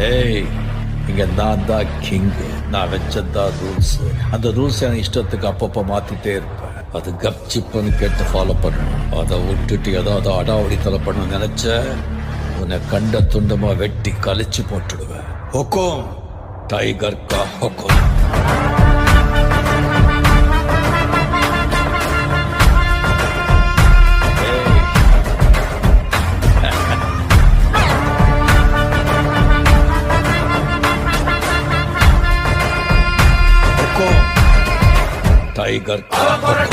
ஏய், இங்க நான் தான் கிங். நான் வச்சதான் ரூல்ஸ். அந்த ரூல்ஸ் என் இஷ்டத்துக்கு அப்பப்போ மாத்திட்டே இருப்பேன். அது கப்சிப்புன்னு கேட்டு ஃபாலோ பண்ணணும். அதை விட்டுட்டு ஏதாவது அடாவடித்தலை பண்ண நினைச்ச உன்னை கண்ட துண்டமா வெட்டி கழிச்சு போட்டுடுவேன். ஹொக்கோம், டைகர் கா ஹொக்கோம். டைகர் கா ஹொக்கோம்.